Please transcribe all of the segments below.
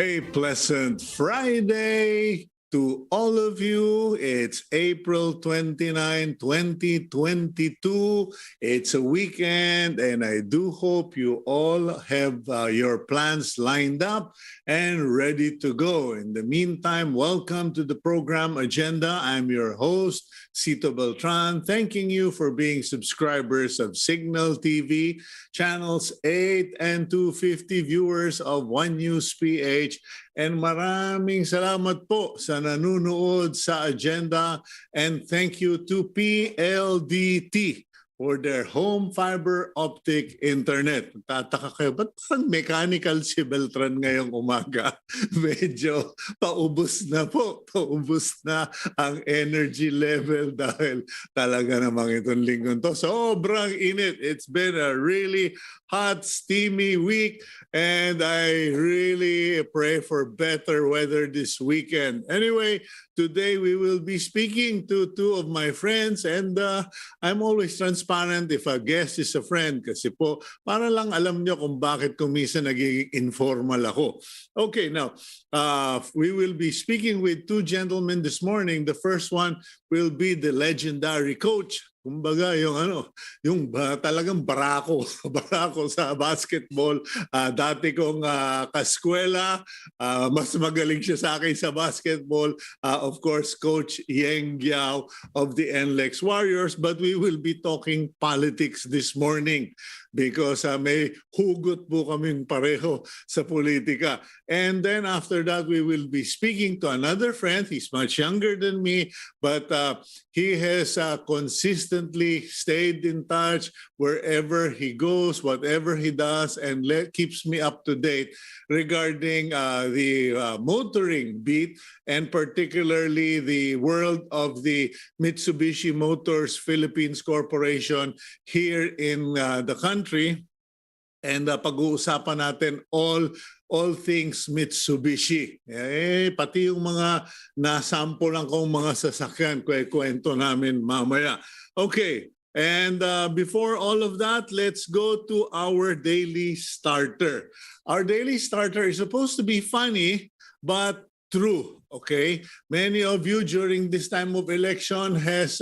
A pleasant Friday to all of you. It's April 29, 2022. It's a weekend, and I do hope you all have your plans lined up and ready to go. In the meantime, welcome to the program agenda. I'm your host, Cito Beltran, thanking you for being subscribers of Cignal TV, channels 8 and 250, viewers of One News PH, and maraming salamat po sa nanunood sa agenda, and thank you to PLDT for their home fiber optic internet. Tataka kayo, ba't parang mechanical si Beltran ngayong umaga? Medyo paubos na po. Paubos na ang energy level dahil talaga namang itong linggon to. Sobrang init. It's been a really hot, steamy week, and I really pray for better weather this weekend. Anyway, today we will be speaking to two of my friends, and I'm always transparent if a guest is a friend kasi po para lang alam nyo kung bakit kumisa nagiging informal ako. Okay, now, we will be speaking with two gentlemen this morning. The first one will be the legendary coach. Kumbaga, yung talagang barako sa basketball. Dati kong kaskwela, mas magaling siya sa akin sa basketball. Of course, Coach Yeng Guiao of the NLEX Warriors. But we will be talking politics this morning because may hugot po kaming pareho sa politika. And then after that, we will be speaking to another friend. He's much younger than me, but he has consistently stayed in touch wherever he goes, whatever he does, and keeps me up to date regarding the motoring beat, and particularly the world of the Mitsubishi Motors Philippines Corporation here in the country. And pag-uusapan natin all things Mitsubishi. Pati yung mga nasampulan kong mga sasakyan, kwento namin mamaya. Okay, and before all of that, let's go to our daily starter. Our daily starter is supposed to be funny, but true. Okay, many of you during this time of election have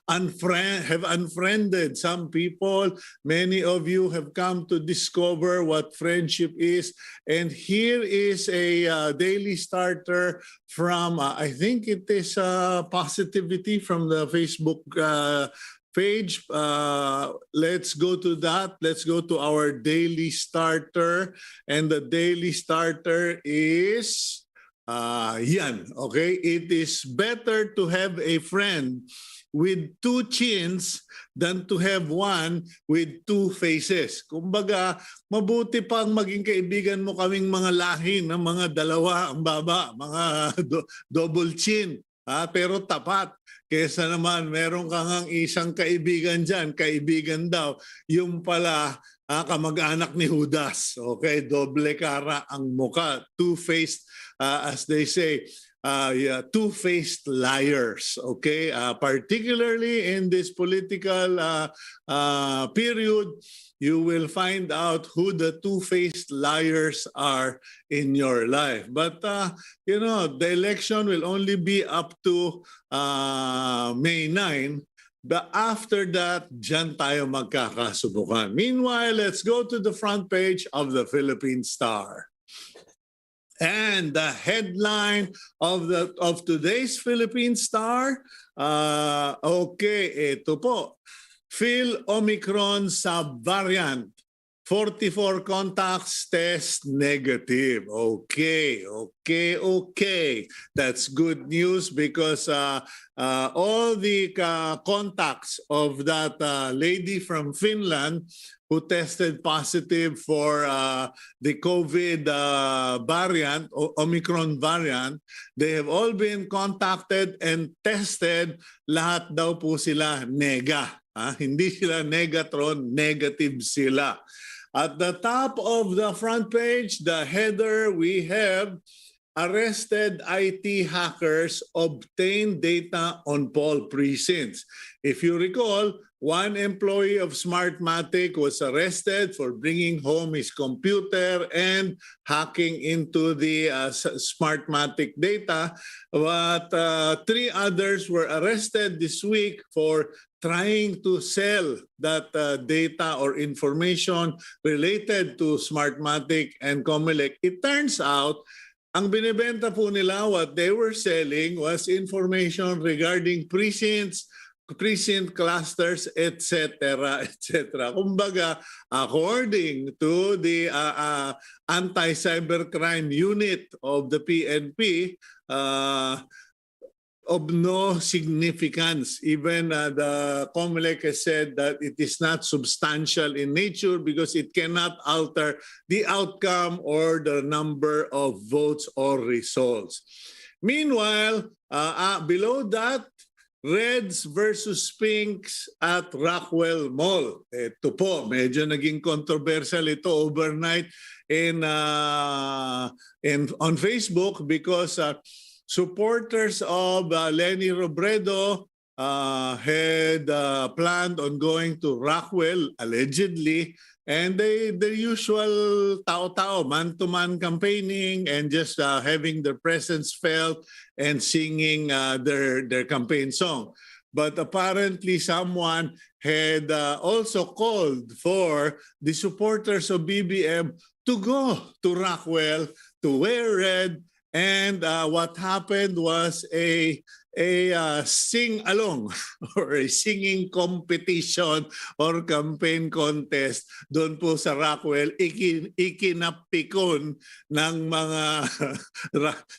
unfriended some people. Many of you have come to discover what friendship is. And here is a daily starter from, I think it is Positivity from the Facebook page. Let's go to that. Let's go to our daily starter. And the daily starter is... yan, okay? It is better to have a friend with two chins than to have one with two faces. Kumbaga, mabuti pang maging kaibigan mo kaming mga lahi ng mga dalawa ang baba, mga double chin. Pero tapat. Kesa naman, meron kang isang kaibigan dyan, kaibigan daw, yung pala kamag-anak ni Judas. Okay, doble cara ang muka, two-faced, as they say, two-faced liars. Okay, particularly in this political period, you will find out who the two-faced liars are in your life. But, the election will only be up to May 9. But after that, dyan tayo magkakasubukan. Meanwhile, let's go to the front page of the Philippine Star. And the headline of today's Philippine Star, ito po. Phil Omicron subvariant, 44 contacts test negative. Okay. That's good news because all the contacts of that lady from Finland who tested positive for the COVID variant, Omicron variant, they have all been contacted and tested. Lahat daw po sila nega. Hindi sila negatron, negative sila. At the top of the front page, the header, we have arrested IT hackers obtained data on poll precincts. If you recall, one employee of Smartmatic was arrested for bringing home his computer and hacking into the Smartmatic data, but three others were arrested this week for trying to sell that data or information related to Smartmatic and Comelec. It turns out ang binibenta po nila, what they were selling was information regarding precincts, precinct clusters, etc., etc. Kumbaga, according to the anti-cybercrime unit of the PNP, of no significance. Even the COMELEC has said that it is not substantial in nature because it cannot alter the outcome or the number of votes or results. Meanwhile, below that, Reds versus Pinks at Rockwell Mall. Ito po, medyo naging controversial ito overnight on Facebook because supporters of Leni Robredo had planned on going to Rockwell, allegedly, and the usual tao-tao, man-to-man campaigning and just having their presence felt and singing their campaign song. But apparently someone had also called for the supporters of BBM to go to Rockwell, to wear red, and what happened was a sing-along or a singing competition or campaign contest doon po sa Rockwell, ikinapikon ng mga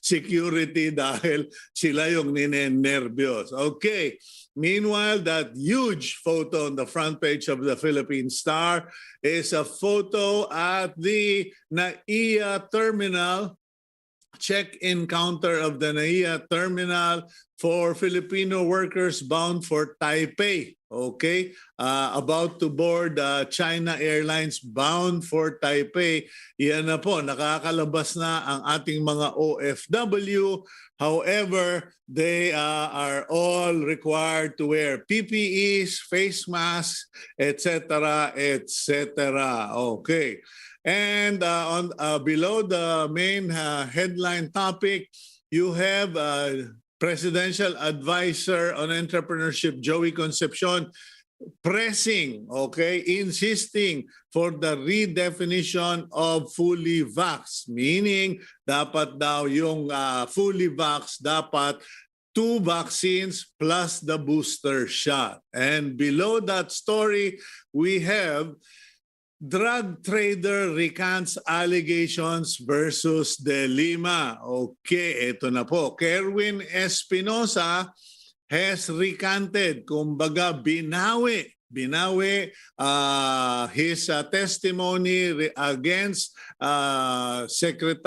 security dahil sila yung ninenervyos. Okay. Meanwhile, that huge photo on the front page of the Philippine Star is a photo at the NAIA terminal, check-in counter of the NAIA terminal for Filipino workers bound for Taipei. Okay, about to board China Airlines bound for Taipei. Yan na po, nakakalabas na ang ating mga OFW. However, they are all required to wear PPEs, face masks, etc., etc. Okay. And below the main headline topic, you have Presidential Advisor on Entrepreneurship, Joey Concepcion, pressing, okay, insisting for the redefinition of fully vaxxed. Meaning, dapat daw yung fully vaxxed, dapat 2 vaccines plus the booster shot. And below that story, we have drug trader recants allegations versus De Lima. Okay, ito na po. Kerwin Espinosa has recanted, kumbaga binawi his testimony against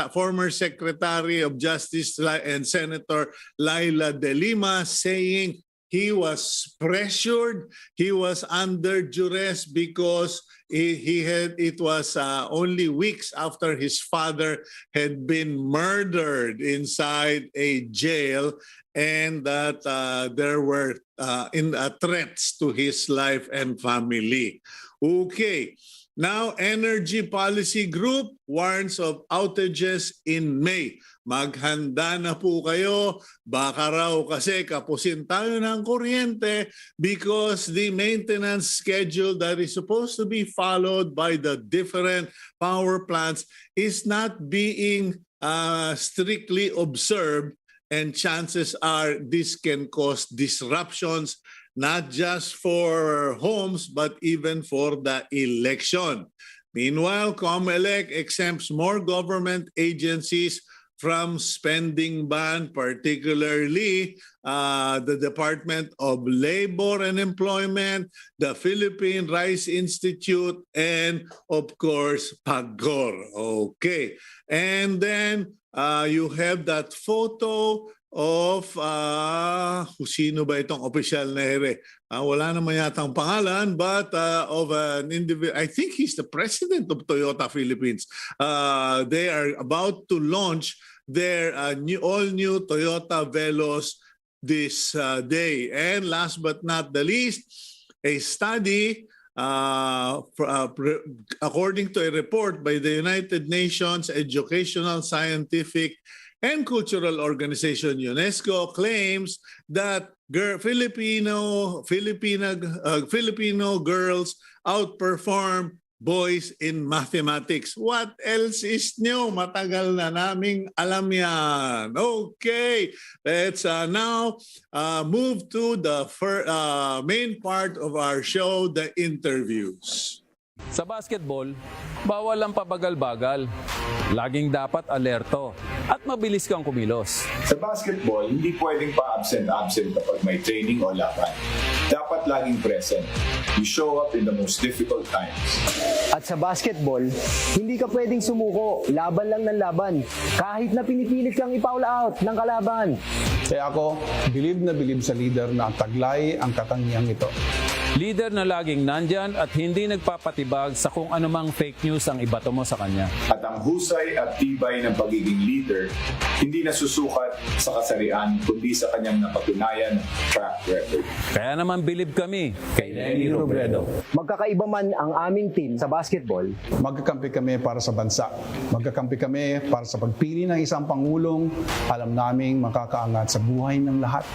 former Secretary of Justice and Senator Laila De Lima, saying he was pressured, he was under duress because it was only weeks after his father had been murdered inside a jail, and that there were threats to his life and family. Okay. Now, Energy Policy Group warns of outages in May. Maghanda na po kayo. Baka raw kasi kapusin tayo ng kuryente because the maintenance schedule that is supposed to be followed by the different power plants is not being strictly observed, and chances are this can cause disruptions not just for homes, but even for the election. Meanwhile, COMELEC exempts more government agencies from spending ban, particularly the Department of Labor and Employment, the Philippine Rice Institute, and of course, PAGCOR. Okay. And then you have that photo of sino ba itong opisyal na here? Wala naman yatang pangalan, but of an individual. I think he's the president of Toyota Philippines. They are about to launch their all-new Toyota Veloz this day. And last but not the least, a study according to a report by the United Nations Educational, Scientific, and Cultural Organization UNESCO claims that Filipino girls outperform boys in mathematics. What else is new? Matagal na naming alam yan. Okay, let's now move to the main part of our show, the interviews. Sa basketball, bawal ang pabagal-bagal. Laging dapat alerto at mabilis kang kumilos. Sa basketball, hindi pwedeng pa-absent kapag may training o laban. Dapat laging present. You show up in the most difficult times. At sa basketball, hindi ka pwedeng sumuko. Laban lang ng laban. Kahit na pinipilit kang ipaul out ng kalaban. Kaya ako, bilib na bilib sa leader na taglay ang katangiang ito. Leader na laging nandyan at hindi nagpapatibag sa kung anumang fake news ang ibato mo sa kanya. At ang husay at tibay ng pagiging leader, hindi nasusukat sa kasarian, kundi sa kanyang napatunayan track record. Kaya naman bilib kami kay Leni Robredo. Magkakaiba man ang aming team sa basketball, Magkakampi kami para sa bansa. Magkakampi kami para sa pagpili ng isang pangulong alam naming makakaangat sa buhay ng lahat.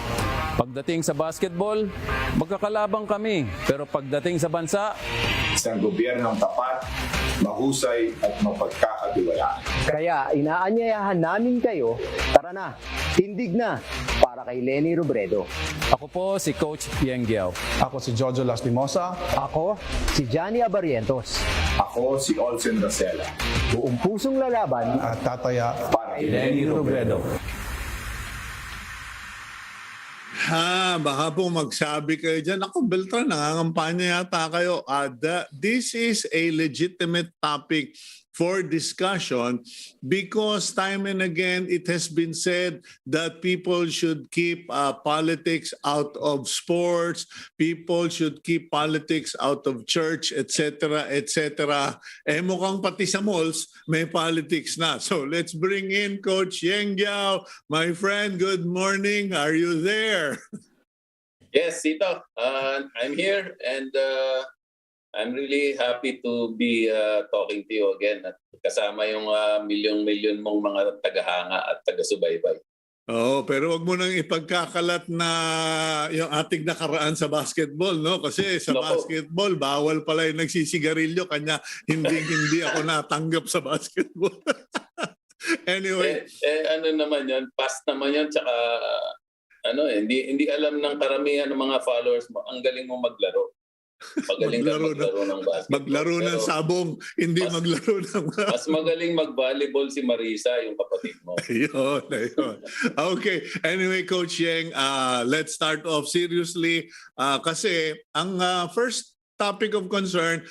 Pagdating sa basketball, magkakalabang kami. Pero pagdating sa bansa, Isang gobyernong tapat, mahusay at mapagkakatiwalaan. kaya inaanyayahan namin kayo, tara na, tindig na, para kay Leni Robredo. ako po si Coach Yeng Guiao. Ako si Jojo Lastimosa. Ako, si Johnny Abarientos. Ako si Olsen Rosella. Buong pusong lalaban, At tataya Para kay Leni Robredo. Baka po magsabi kayo dyan, ako Beltran, nangangampanya yata kayo. This is a legitimate topic for discussion because time and again it has been said that people should keep politics out of sports, people should keep politics out of church, etc., etc. Mukhang pati sa malls may politics na. So let's bring in Coach Yeng Guiao. My friend, good morning. Are you there? Yes, Cito. I'm here and I'm really happy to be talking to you again at kasama yung milyon-milyon mong mga tagahanga at taga-subaybay. Oo, pero wag mo nang ipagkakalat na yung ating nakaraan sa basketball, no? Kasi sa basketball, bawal pala yung nagsisigarilyo, kanya hindi ako natanggap sa basketball. Anyway. Ano naman yan, past naman yan, tsaka hindi alam ng karamihan ng mga followers mo, ang galing mo maglaro. Magaling ka maglaro ng basketball. Maglaro ng sabong, hindi maglaro ng... Mas magaling mag-volleyball si Marisa, yung kapatid mo. Ayun. Okay. Anyway, Coach Yeng, let's start off seriously. Kasi ang first topic of concern,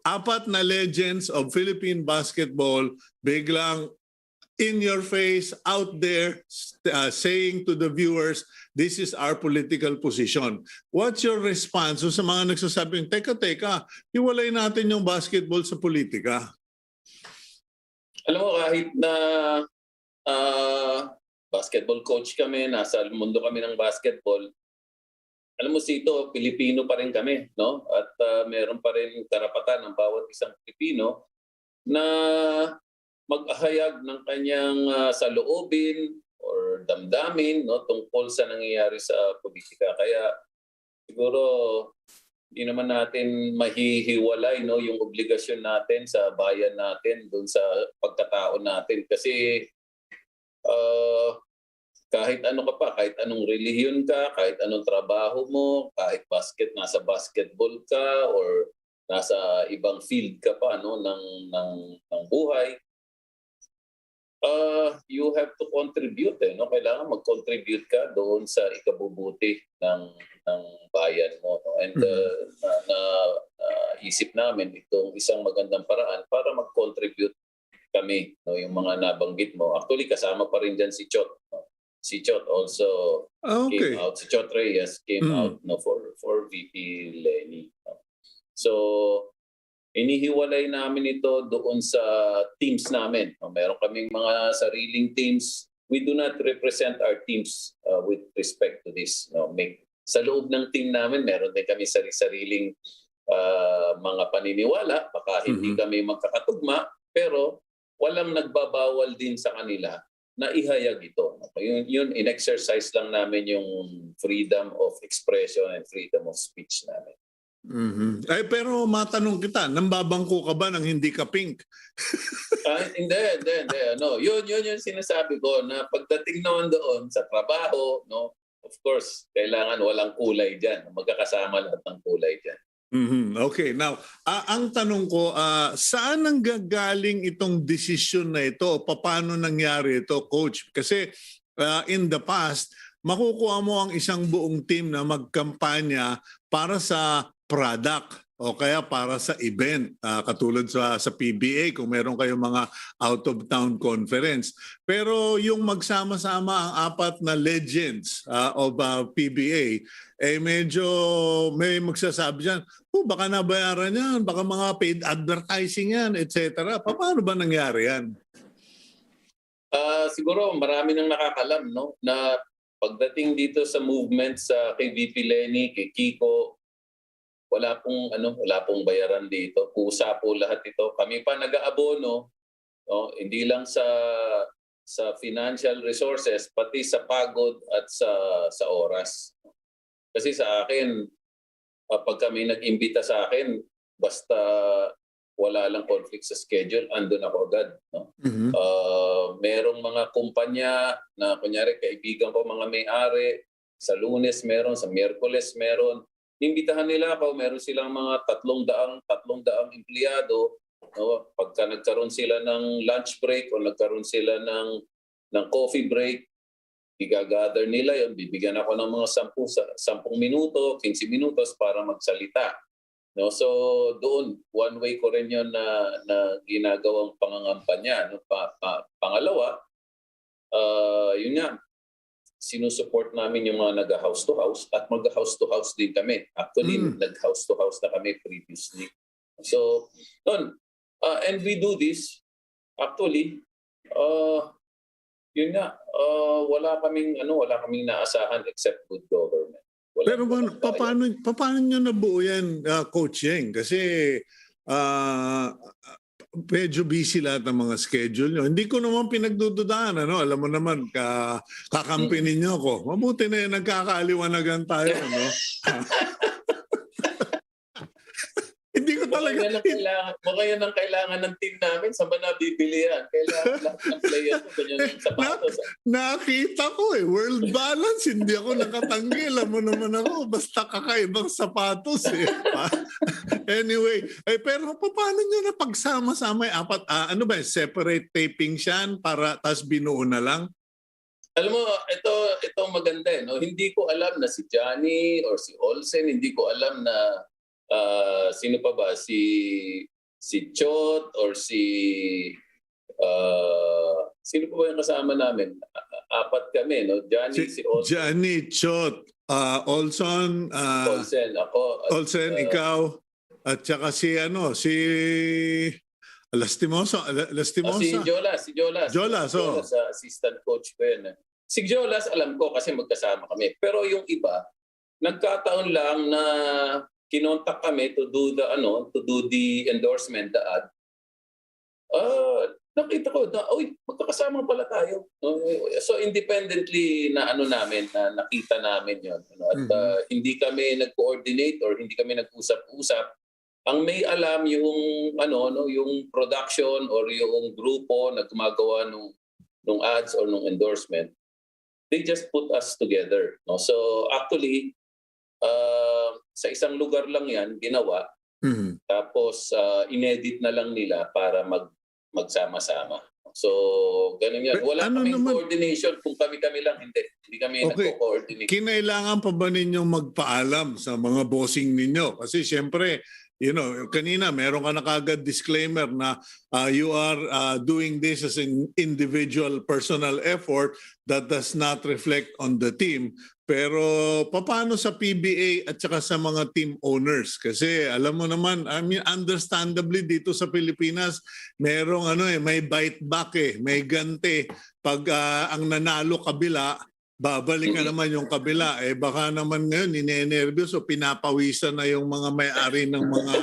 apat na legends of Philippine basketball biglang in your face, out there, saying to the viewers, this is our political position. What's your response sa mga nagsasabing, teka, hiwalay natin yung basketball sa politika? Alam mo, kahit na basketball coach kami, nasa mundo kami ng basketball, alam mo, Cito, Pilipino pa rin kami, no? At meron pa rin karapatan ng bawat isang Pilipino na mag-ahayag ng kanyang saloobin or damdamin, no, tungkol sa nangyayari sa politika. Kaya siguro hindi naman natin mahihiwalay, no, yung obligasyon natin sa bayan natin, doon sa pagkatao natin. Kasi kahit ano ka pa, kahit anong relihiyon ka, kahit anong trabaho mo, kahit nasa basketball ka or nasa ibang field ka pa, no, ng buhay, you have to contribute, no? Kailangan mag-contribute ka doon sa ikabubuti ng bayan mo, no? And isip namin itong isang magandang paraan para mag-contribute kami, no? Yung mga nabanggit mo. Actually, kasama pa rin dyan si Chot, no? si Chot also Okay. came out. Si Chot Reyes came out for VP Leni. So, inihiwalay namin ito doon sa teams namin. Meron kaming mga sariling teams. We do not represent our teams with respect to this. Sa loob ng team namin, meron din kami sariling mga paniniwala. Baka hindi kami magkakatugma, pero walang nagbabawal din sa kanila na ihayag ito. Yun, in-exercise lang namin yung freedom of expression and freedom of speech namin. Ay, pero matanong kita, nambabangko ka ba nang hindi ka pink? Hindi. Yun yung sinasabi ko na pagdating naman doon sa trabaho, of course, kailangan walang kulay dyan. Magkakasama lahat ng kulay dyan. Okay, now, ang tanong ko, saan nanggagaling itong desisyon na ito? Paano nangyari ito, Coach? Kasi in the past, makukuha mo ang isang buong team na magkampanya para sa product o kaya para sa event, katulad sa PBA kung meron kayong mga out-of-town conference. Pero yung magsama-sama ang apat na legends of PBA, medyo may magsasabi dyan, baka nabayaran yan, baka mga paid advertising yan, etc. Paano ba nangyari yan? Siguro marami nang nakakalam na pagdating dito sa movement sa kay VP Leni, kay Kiko, wala pong bayaran dito. Kusa po lahat ito. Kami pa nag-aabono, hindi lang sa financial resources, pati sa pagod at sa oras. Kasi sa akin, pag kami nag-imbita sa akin, basta wala lang conflict sa schedule, andun ako agad. Merong mga kumpanya na kunyari kaibigan ko, mga may-ari, sa Lunes meron, sa Miyerkules meron. Imbitahan nila ako, meron silang mga 300 empleyado. Pagka nagkaroon sila ng lunch break o nagkaroon sila ng coffee break, i-gather nila yun. Bibigyan ako ng mga 10 minuto, 15 minutos para magsalita. So doon, one way ko rin yun na ginagawang pangangampanya. Pangalawa, yun nga, sinusupport namin yung mga nag-house to house at mag-house to house din kami. Actually, nag-house to house na kami previously. So, and we do this, actually, yun nga, wala kaming naasahan except good government. Pero paano nyo nabuo yan, Coach Yeng? Kasi medyo busy lahat ng mga schedule nyo. Hindi ko naman pinagdududaan. Alam mo naman, kakampi ninyo ko. Mabuti na yan, nagkakaaliwanagan tayo. Hindi ko talaga... Mukhang yan ang kailangan ng team namin. Saan ba nabibili yan? Kailangan lahat ng players ko. Ganyan yung sapatos. Nakita ko world balance. Hindi ako nakatanggi. Alam mo naman ako. Basta kakaibang sapatos Anyway, pero paano nyo na pagsama-sama yung apat? Separate taping siyan para tas binuo na lang? Alam mo, ito maganda Hindi ko alam na si Johnny or si Olsen, hindi ko alam na sino pa ba? Si Chot or sino pa ba yung kasama namin? Apat kami, Johnny, si Olsen. Johnny, Chot, Olsen, ako. Olsen, ikaw, at saka si Lastimosa. Si Jolas, assistant coach ko yun. Si Jolas, alam ko kasi magkasama kami. Pero yung iba, nagkataon lang na kinontak kami to do the endorsement, the ad. Nakita ko na, magkakasama pala tayo. So independently na namin, na nakita namin yon. At hindi kami nag-coordinate or hindi kami nag-usap-usap. Ang may alam yung yung production or yung grupo na gumagawa nung ads or nung endorsement, they just put us together. So actually, sa isang lugar lang yan ginawa. Tapos inedit na lang nila para magsama-sama. So ganun yan. Wala kaming coordination kung kami lang. Hindi kami nagko-coordinate. Kinailangan pa ba ninyong magpaalam sa mga bossing ninyo? Kasi siyempre, kanina meron ka na kagad disclaimer na you are doing this as an individual personal effort that does not reflect on the team. Pero paano sa PBA at saka sa mga team owners? Kasi alam mo naman, I mean, understandably dito sa Pilipinas, merong may bite back may ganti. Pag ang nanalo kabila, babalik naman yung kabila. Baka naman ngayon, ninenervyos o pinapawisan na yung mga may-ari ng mga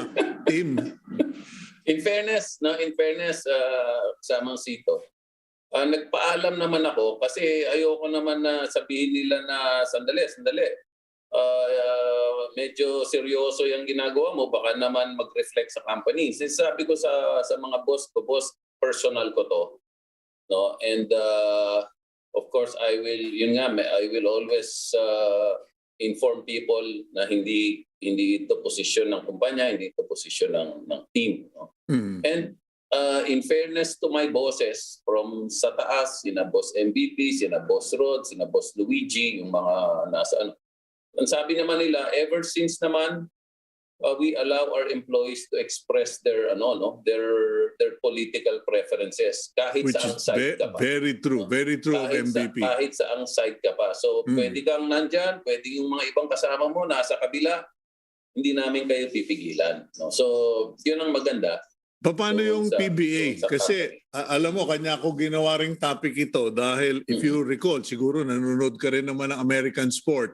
team. In fairness, Samang Cito, nagpaalam naman ako kasi ayoko naman na sabihin nila na sandali. Medyo seryoso yung ginagawa mo, baka naman mag-reflect sa company. Sabi ko sa mga boss personal ko to. No? And of course, I will always inform people na hindi ito posisyon ng kumpanya, hindi ito posisyon ng team. No? And in fairness to my bosses from sa taas, sina Boss MVP, sina Boss Rod, sina Boss Luigi, yung mga nasa ang sabi naman nila, ever since naman we allow our employees to express their their political preferences kahit Which saang is side ka pa. Very true of MVP. Kahit saang side ka pa. So pwede kang nandyan, pwede yung mga ibang kasama mo nasa kabila, hindi namin kayo pipigilan. No? So yun ang maganda. Paano yung PBA? Kasi alam mo, kanya ako ginawa ring topic ito dahil if you recall, siguro nanonood ka rin naman ng American sport.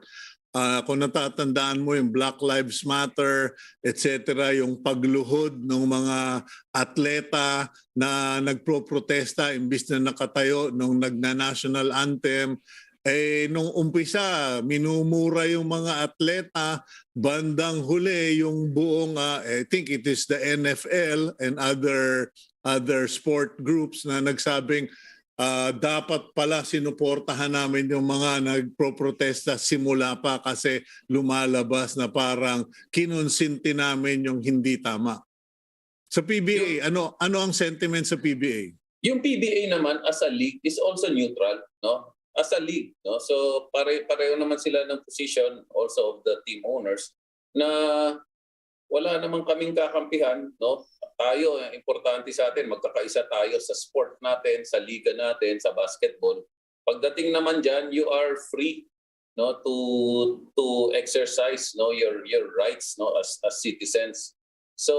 Kung natatandaan mo yung Black Lives Matter, etc., yung pagluhod ng mga atleta na nagpro-protesta imbis na nakatayo nung nagna-national anthem. Nung umpisa, minumura yung mga atleta, bandang huli yung buong, I think it is the NFL and other sport groups na nagsabing dapat pala sinuportahan namin yung mga nagpro-protesta simula pa kasi lumalabas na parang kinonsinti namin yung hindi tama. Sa PBA, ano ang sentiment sa PBA? Yung PBA naman as a league is also neutral, no? As a league, no? So pareho naman sila ng position also of the team owners na wala namang kaming kakampihan, no? Tayo, importante sa atin, magkakaisa tayo sa sport natin, sa liga natin, sa basketball. Pagdating naman diyan, you are free, no, to exercise, no, your rights, no, as citizens. So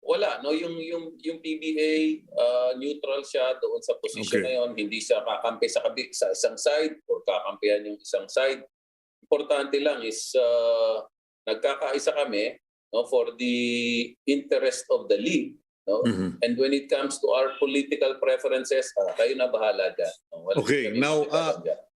wala, no, yung PBA neutral siya doon sa position na yon, hindi siya kakampi sa isang side or kakampihan yung isang side. Importante lang is nagkakaisa kami, no, for the interest of the league, no? And when it comes to our political preferences, kayo na bahala dyan. No? Okay, now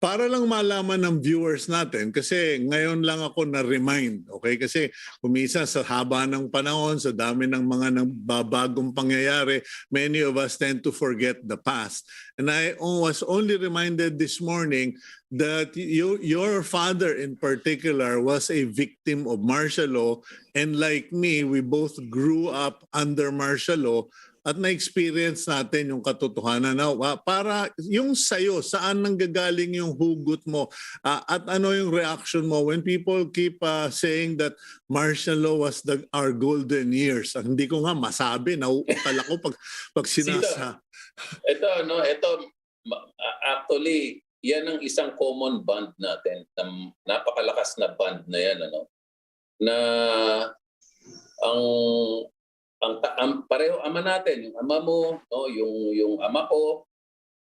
para lang malaman ng viewers natin, kasi ngayon lang ako na-remind, okay? Kasi kumisa sa haba ng panahon, sa dami ng mga nagbabagong pangyayari, many of us tend to forget the past. And I was only reminded this morning that your father in particular was a victim of martial law, and like me, we both grew up under martial law at na-experience natin yung katotohanan na para yung sayo, saan nanggagaling yung hugot mo at ano yung reaction mo when people keep saying that martial law was our golden years. Hindi ko nga masabi, nauutal ako pag sinasa. Ito, actually, yan ang isang common bond natin, napakalakas na bond na yan, na ang pareho ama natin, yung ama mo, no, yung ama ko,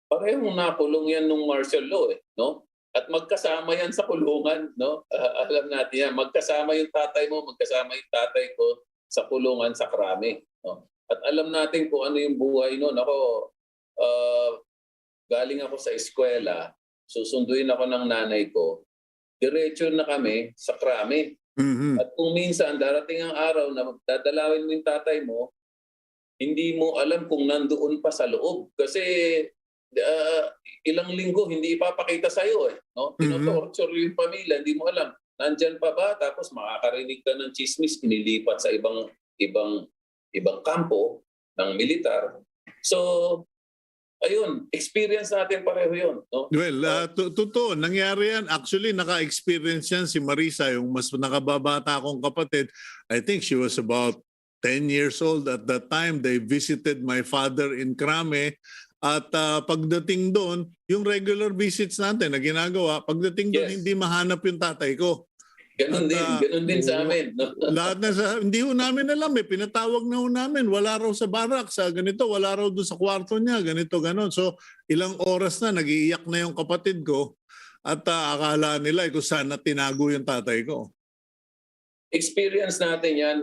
parehong nakulong yan nung martial law, no? At magkasama yan sa kulungan, no? Alam natin yan, magkasama yung tatay mo, magkasama yung tatay ko sa kulungan sa Krami, no? At alam natin kung ano yung buhay noon. Ako, galing ako sa eskwela, susunduin ako ng nanay ko, diretso na kami sa Krami. At kung minsan darating ang araw na dadalawin mo yung tatay mo, hindi mo alam kung nandoon pa sa loob kasi ilang linggo hindi ipapakita sa iyo, no? Tinotorture yung pamilya, hindi mo alam nandyan pa ba, tapos makakarinig ka ng chismis inilipat sa ibang kampo ng militar. So ayun, experience natin pareho yun. No? Well, totoo. Nangyari yan. Actually, naka-experience yan si Marisa, yung mas nakababata akong kapatid. I think she was about 10 years old at that time. They visited my father in Krame. At pagdating doon, yung regular visits natin na ginagawa, pagdating doon, Yes. hindi mahanap yung tatay ko. Ganun din sa amin. No? Lahat na hindi ho namin alam pinatawag na ho namin, wala raw sa barak, sa ganito, wala raw doon sa kwarto niya, ganito, ganon. So ilang oras na, nag-iiyak na yung kapatid ko at akala nila kung saan na tinago yung tatay ko. Experience natin yan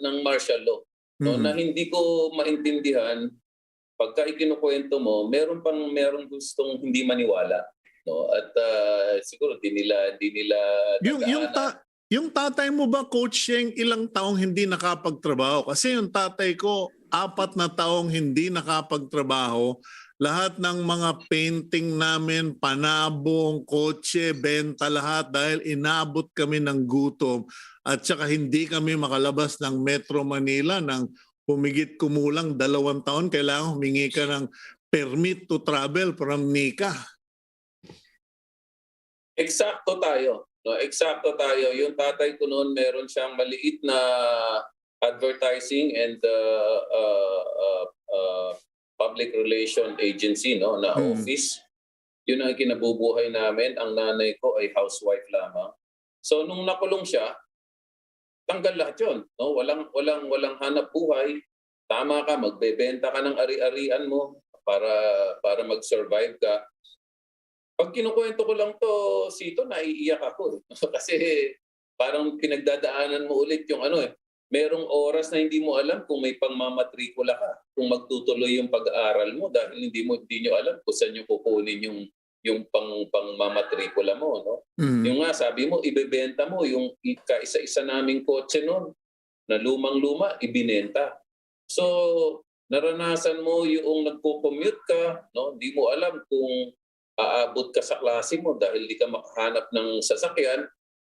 ng martial law. No? Na hindi ko maintindihan, pagka ikinukwento mo, meron gustong hindi maniwala. No, at siguro di nila yung tatay mo ba, Coach Yeng, ilang taong hindi nakapagtrabaho? Kasi yung tatay ko 4 na taong hindi nakapagtrabaho. Lahat ng mga painting namin, panabong, kotse, benta, lahat dahil inabot kami ng gutom at saka hindi kami makalabas ng Metro Manila ng humigit kumulang 2 taon. Kailangan humingi ka ng permit to travel from NICA. Eksakto tayo. No, eksakto tayo. Yung tatay ko noon, meron siyang maliit na advertising and public relation agency, no, na office. Yun ang kinabubuhay namin. Ang nanay ko ay housewife lamang. So nung nakulong siya, tanggal lahat yun. No? Walang hanap buhay. Tama ka, magbebenta ka ng ari-arian mo para mag-survive ka. Pag kinukwento ko lang to, Cito, naiiyak ako. Kasi parang pinagdadaanan mo ulit yung merong oras na hindi mo alam kung may pangmamatrikula ka, kung magtutuloy yung pag-aaral mo dahil hindi nyo alam kung saan nyo kukunin yung pangmamatrikula mo. No? Yung nga, sabi mo, ibebenta mo yung kaisa-isa naming kotse noon na lumang-luma, ibinenta. So, naranasan mo yung nagko-commute ka, no? Hindi mo alam kung aabot ka sa klase mo dahil di ka makahanap ng sasakyan,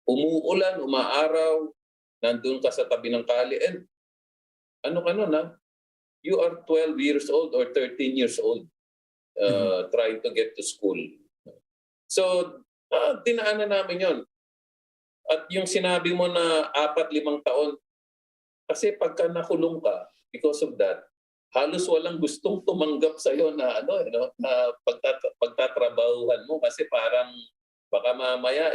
umuulan, umaaraw, nandun ka sa tabi ng kali, and you are 12 years old or 13 years old trying to get to school. So, dinaanan namin yon. At yung sinabi mo na 4-5 taon, kasi pagka nakulong ka, because of that, halos walang gustong tumanggap sa iyo na na pagtatrabahuhan mo kasi parang baka mamaya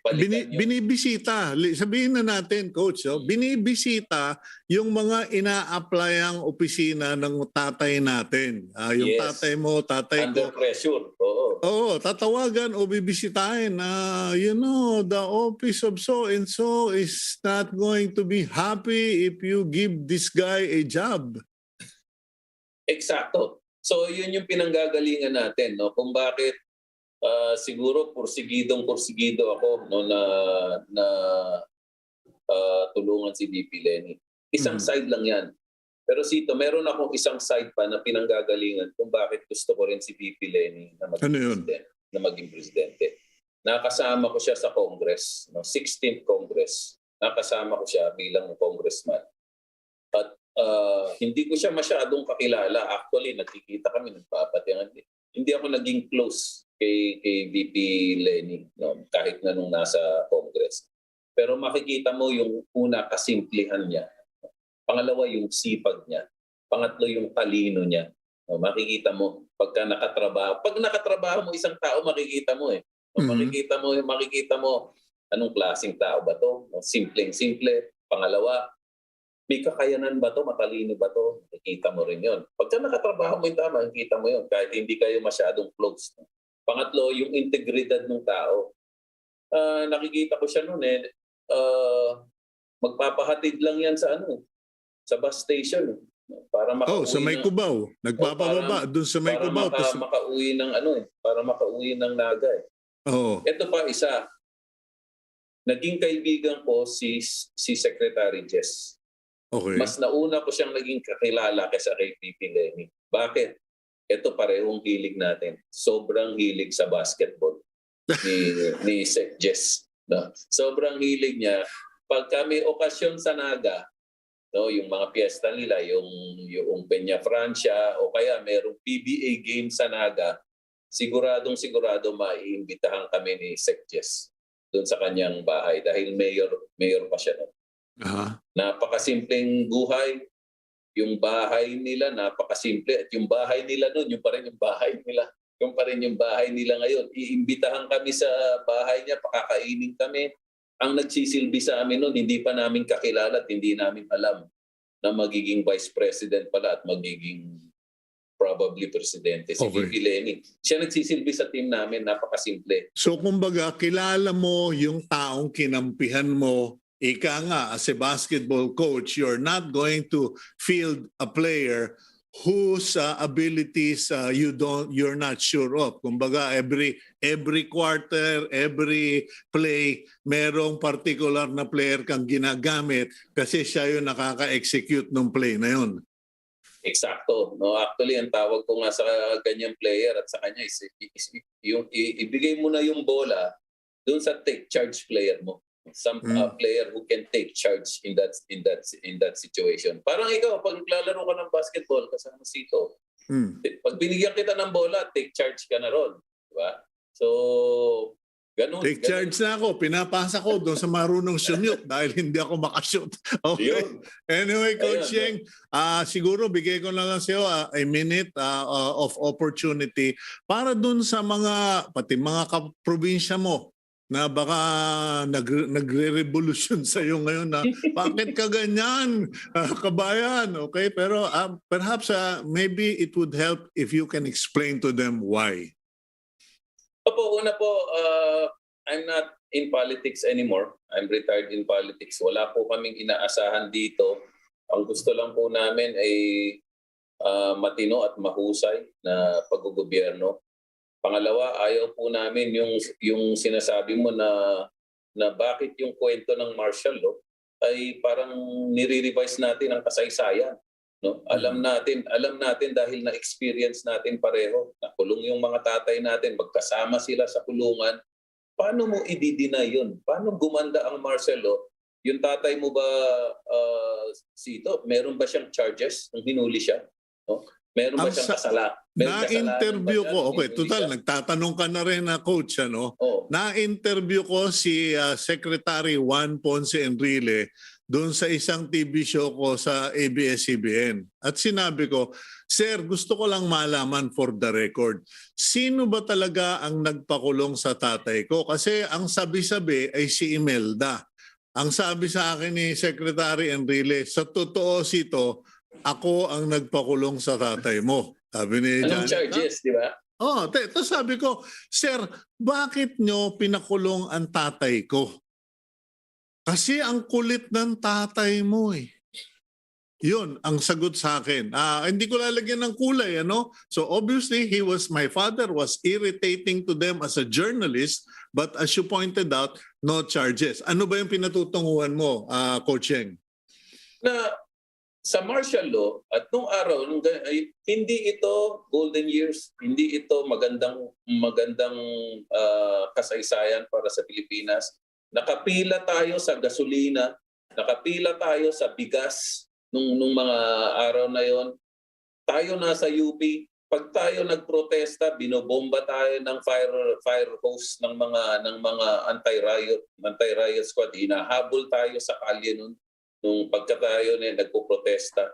balikan binibisita. Sabihin na natin, Coach, binibisita yung mga ina-applyang opisina ng tatay natin. Yung Yes. tatay mo, tatay under ko. pressure. Oo. Tatawagan o bibisitahin na the office of so and so is not going to be happy if you give this guy a job. Eksakto. So yun yung pinanggagalingan natin, no? Kung bakit siguro porsigido ako na tulungan si VP Leni. Isang side lang yan. Pero Cito, meron akong isang side pa na pinanggagalingan kung bakit gusto ko rin si VP Leni na maging presidente. Nakasama ko siya sa Congress, 16th Congress. Nakasama ko siya bilang congressman. At hindi ko siya masyadong kakilala. Actually, nagkikita kami, nagpapatingan. Hindi ako naging close kay VP Leni, kahit na nung nasa Congress. Pero makikita mo yung una, kasimplihan niya. Pangalawa, yung sipag niya. Pangatlo, yung talino niya. Makikita mo pagka nakatrabaho. Pag nakatrabaho mo isang tao, makikita mo . Makikita mo anong klaseng tao ba to? Simpleng-simple. Pangalawa, may kakayanan ba to? Matalino ba to? Nakikita mo rin yun. Pagka nakatrabaho mo yung tama, nakikita mo yun. Kahit hindi kayo masyadong close. Pangatlo, yung integridad ng tao. Nakikita ko siya noon magpapahatid lang yan sa sa bus station. Para makauwi sa may Cubao. Nagpapababa doon sa may Cubao. Para makauwi ng para makauwi ng Naga . Ito pa isa. Naging kaibigan ko si Secretary Jess. Okay. Mas nauna ko siyang naging kakilala kaysa kay VP Leni. Bakit? Ito parehong hilig natin. Sobrang hilig sa basketball ni Sec Jess. No? Sobrang hilig niya. Pag kami okasyon sa Naga, No, yung mga piyesta nila, yung Peña Francia o kaya merong PBA game sa Naga, siguro maiimbitahan kami ni Sec Jess doon sa kanyang bahay dahil mayor pa siya noon. Aha. Napakasimpleng buhay. Yung bahay nila napakasimple at yung bahay nila noon, yung pa rin yung bahay nila. Yung pa rin yung bahay nila ngayon. Iimbitahan kami sa bahay niya, pakakainin kami. Ang nagsisilbi sa amin noon, hindi pa namin kakilala at hindi namin alam na magiging Vice President pala at magiging probably Presidente. Si Okay. VP Leni. Siya nagsisilbi sa team namin, napakasimple. So kumbaga, kilala mo yung taong kinampihan mo. Ika nga, as a basketball coach, you're not going to field a player whose abilities you're not sure of. Kumbaga, every quarter, every play, merong particular na player kang ginagamit kasi siya yung nakaka-execute ng play na yun. Eksakto. No, actually, ang tawag ko nga sa ganyang player at sa kanya is yung ibigay mo na yung bola doon sa take charge player mo. Some player who can take charge in that situation. Parang ikaw, pag naglalaro ka ng basketball kasama Cito, pag binigyan kita ng bola, take charge ka na ron. Diba? So, ganun. Take charge na ako. Pinapasa ko doon sa marunong shoot dahil hindi ako makashoot. Okay. Yun. Anyway, Coach Ayun, Yeng, siguro bigay ko na lang sa iyo a minute of opportunity para doon sa pati mga probinsya mo na baka nagre-revolution sa iyo ngayon na bakit ka ganyan, kabayan, okay? Pero perhaps maybe it would help if you can explain to them why. Opo, una po, I'm not in politics anymore. I'm retired in politics. Wala po kaming inaasahan dito. Ang gusto lang po namin ay matino at mahusay na paggogobyerno. Pangalawa, ayaw po namin yung sinasabi mo na bakit yung kwento ng martial law ay parang nire-revise natin ang kasaysayan. No? Alam natin dahil na-experience natin pareho. Nakulong yung mga tatay natin, magkasama sila sa kulungan. Paano mo i-deny yun? Paano gumanda ang martial law? Yung tatay mo ba, Cito, meron ba siyang charges nung hinuli siya? No? Meron ba siyang kasalanan? Na-interview ko, okay, total, nagtatanong ka na rin na coach, ano? Oh. Na-interview ko si Secretary Juan Ponce Enrile doon sa isang TV show ko sa ABS-CBN. At sinabi ko, Sir, gusto ko lang malaman for the record, sino ba talaga ang nagpakulong sa tatay ko? Kasi ang sabi-sabi ay si Imelda. Ang sabi sa akin ni Secretary Enrile, sa totoo Cito, ako ang nagpakulong sa tatay mo. Sabi ni Anong charges, di ba? Tapos sabi ko, Sir, bakit nyo pinakulong ang tatay ko? Kasi ang kulit ng tatay mo eh. Yun ang sagot sa akin. Hindi ko lalagyan ng kulay, ano? So obviously, my father was irritating to them as a journalist, but as you pointed out, no charges. Ano ba yung pinatutunguhan mo, Coach Yeng? Na sa martial law at nung araw hindi ito golden years, hindi ito magandang kasaysayan para sa Pilipinas. Nakapila tayo sa gasolina, nakapila tayo sa bigas nung mga araw na yon. Tayo nasa UP, pag tayo nagprotesta, binobomba tayo ng fire hose ng mga anti-riot squad. Hinahabol tayo sa kalye nung pagka tayo nagpo-protesta.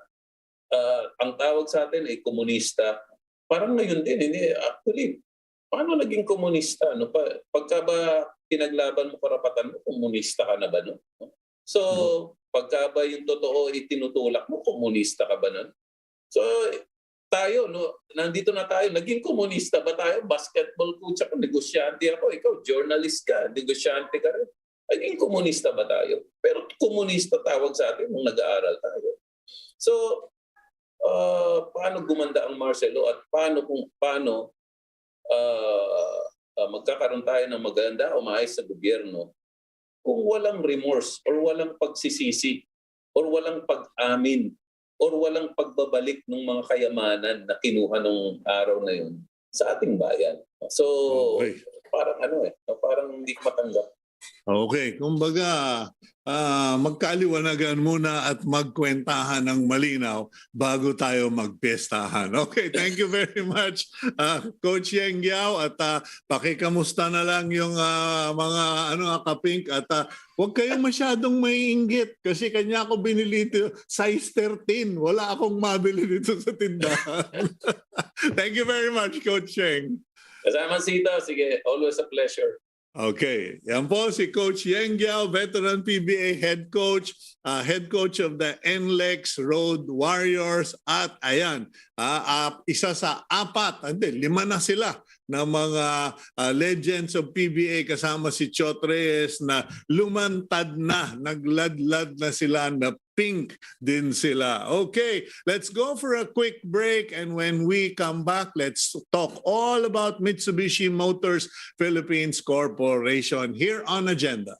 Ang tawag sa atin ay komunista. Parang ngayon din, actually, paano naging komunista? No? Pagka ba pinaglaban mo karapatan mo, komunista ka na ba? No? So, pagka ba yung totoo itinutulak mo, komunista ka ba nun? So, tayo, nandito na tayo, naging komunista ba tayo? Basketball coach ako, negosyante ako, ikaw, journalist ka, negosyante ka rin. Naging komunista ba tayo? Pero komunista tawag sa atin nung nag-aaral tayo. So, paano gumanda ang martial law at paano magkakaroon tayo ng maganda o maayos sa gobyerno kung walang remorse or walang pagsisisi or walang pag-amin or walang pagbabalik ng mga kayamanan na kinuha nung araw na yun sa ating bayan. So, Okay. parang parang hindi ko matanggap. Okay, kumbaga magkaliwanagan muna at magkwentahan ng malinaw bago tayo magpiestahan. Okay, thank you very much, Coach Yeng Guiao, at pakikamusta na lang yung mga kapink, at huwag kayong masyadong maiinggit kasi kanya ako binili ito size 13. Wala akong mabili dito sa tindahan. Thank you very much, Coach Yeng. Kasama Cito, sige, always a pleasure. Okay, yan po si Coach Yeng Guiao, veteran PBA head coach of the NLEX Road Warriors, at ayan, isa sa lima na sila na mga legends of PBA kasama si Chot Reyes na lumantad na, nagladlad na sila, na pink din sila. Okay, let's go for a quick break, and when we come back, let's talk all about Mitsubishi Motors Philippines Corporation here on Agenda.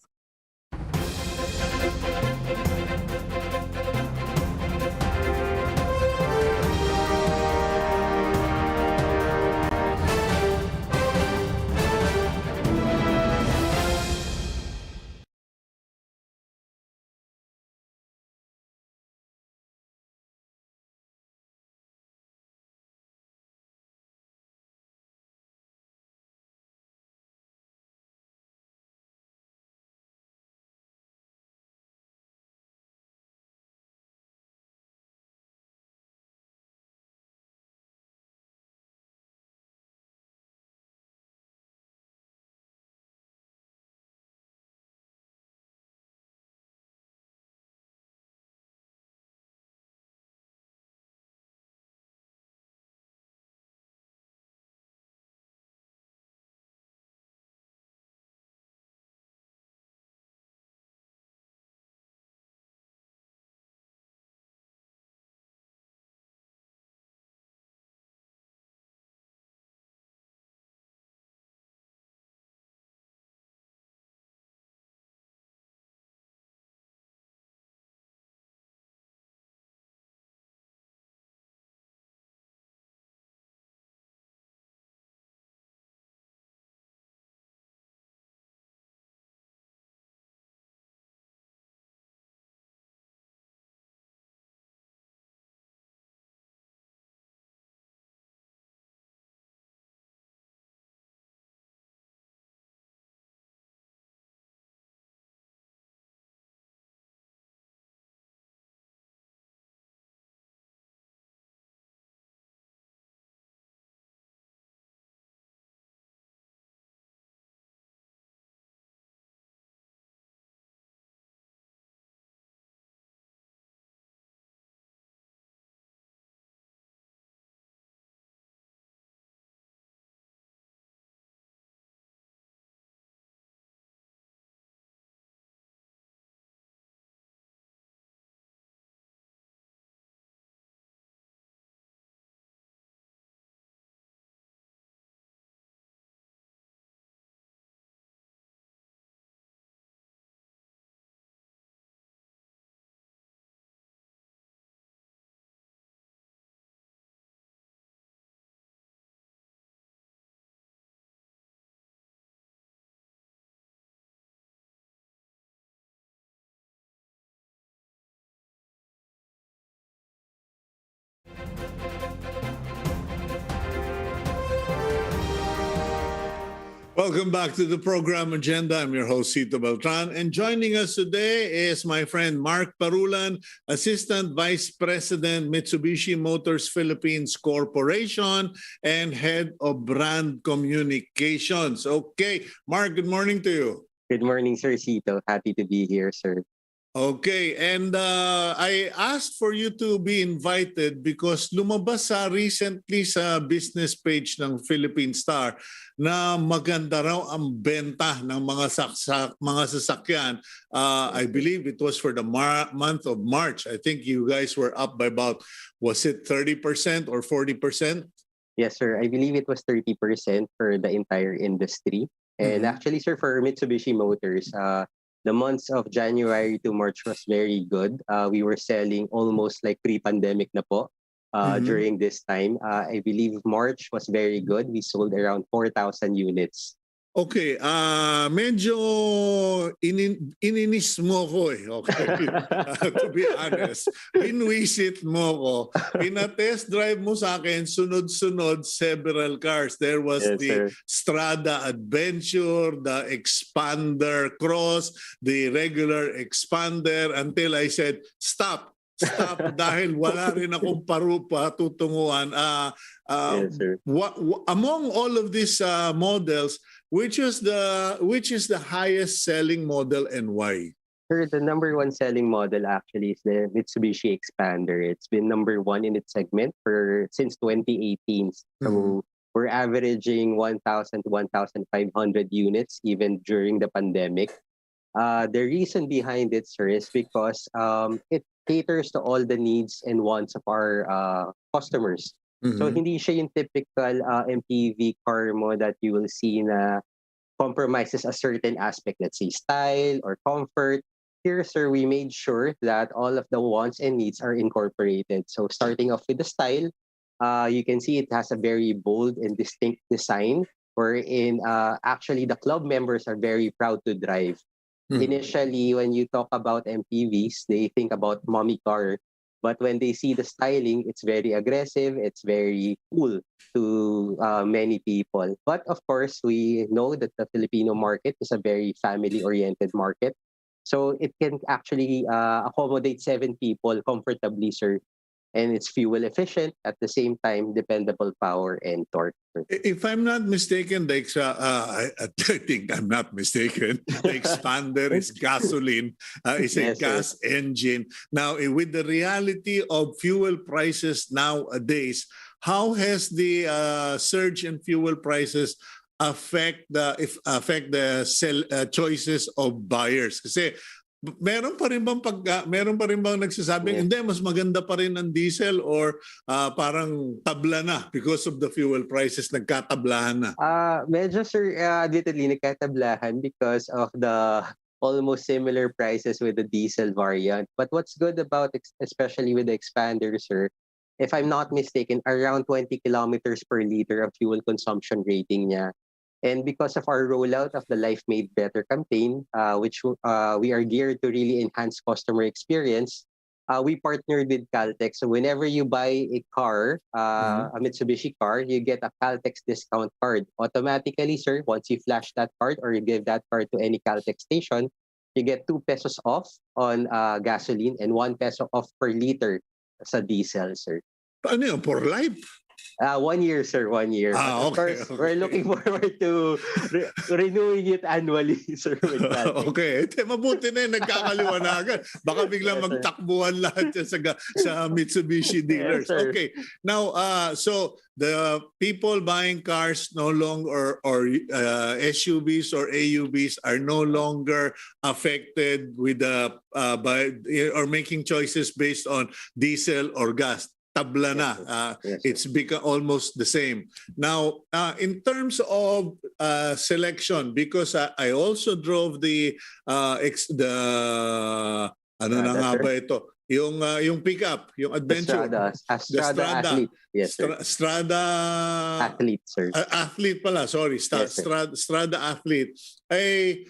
Welcome back to the program Agenda. I'm your host, Cito Beltran. And joining us today is my friend Mark Parulan, Assistant Vice President, Mitsubishi Motors Philippines Corporation, and Head of Brand Communications. Okay, Mark, good morning to you. Good morning, Sir Cito. Happy to be here, sir. Okay, and I asked for you to be invited because lumabas recently sa business page ng Philippine Star na maganda raw ang benta ng mga sasakyan. I believe it was for the month of March. I think you guys were up by about, was it 30% or 40%? Yes, sir. I believe it was 30% for the entire industry. And actually, sir, for Mitsubishi Motors, the months of January to March was very good. We were selling almost like pre-pandemic na po during this time. I believe March was very good. We sold around 4,000 units Okay, medyo ininis mo ko okay? To be honest, binwisit mo ko. Pina-test drive mo sa akin, sunod-sunod several cars. There was Yes, the sir. Strada Adventure, the Expander Cross, the regular Expander, until I said, stop dahil wala rin akong patutunguhan. Yes, sir. Among all of these models, which is the highest selling model and why? Sir, the number one selling model actually is the Mitsubishi Expander. It's been number one in its segment since 2018. So we're averaging 1,000 to 1,500 units even during the pandemic. The reason behind it, sir, is because it caters to all the needs and wants of our customers. So hindi siya yung typical MPV car mo that you will see na compromises a certain aspect, let's say style or comfort. Here, sir, we made sure that all of the wants and needs are incorporated. So starting off with the style, you can see it has a very bold and distinct design wherein actually the club members are very proud to drive. Initially, when you talk about MPVs, they think about mommy car. But when they see the styling, it's very aggressive, it's very cool to many people. But of course, we know that the Filipino market is a very family-oriented market. So it can actually accommodate 7 people comfortably, sir. And it's fuel efficient, at the same time, dependable power and torque. If I'm not mistaken, I think I'm not mistaken. The Expander is gasoline, it's a Yes, gas engine. Now, with the reality of fuel prices nowadays, how has the surge in fuel prices affect the choices of buyers? Kasi meron pa rin bang nagsasabing hindi, mas maganda pa rin ang diesel, or parang tabla na because of the fuel prices, nagkatablahan na? Medyo, sir, admittedly, nagkatablahan because of the almost similar prices with the diesel variant. But what's good about, especially with the Expander, sir, if I'm not mistaken, around 20 kilometers per liter of fuel consumption rating niya. And because of our rollout of the Life Made Better campaign, which we are geared to really enhance customer experience, we partnered with Caltex. So whenever you buy a car, a Mitsubishi car, you get a Caltex discount card. Automatically, sir, once you flash that card or you give that card to any Caltex station, you get 2 pesos off on gasoline and 1 peso off per liter sa diesel, sir. Ano yun, for life? 1 year, sir. 1 year. Of course, we're looking forward to renewing it annually, sir. Okay. Mabuti na yun, nagkakaliwanagan. Baka biglang magtakbuhan lahat yan sa Mitsubishi dealers. Yes, okay. Now, so the people buying cars no longer, or SUVs or AUVs are no longer affected with or making choices based on diesel or gas. Tabla na. It's become almost the same. Now, in terms of selection, because I also drove the ano na nga ba ito? Yung pickup, yung adventure. Strada Athlete. Yes, sir. Strada Athlete, sir. Athlete pala, sorry. Yes, Strada Athlete. Ay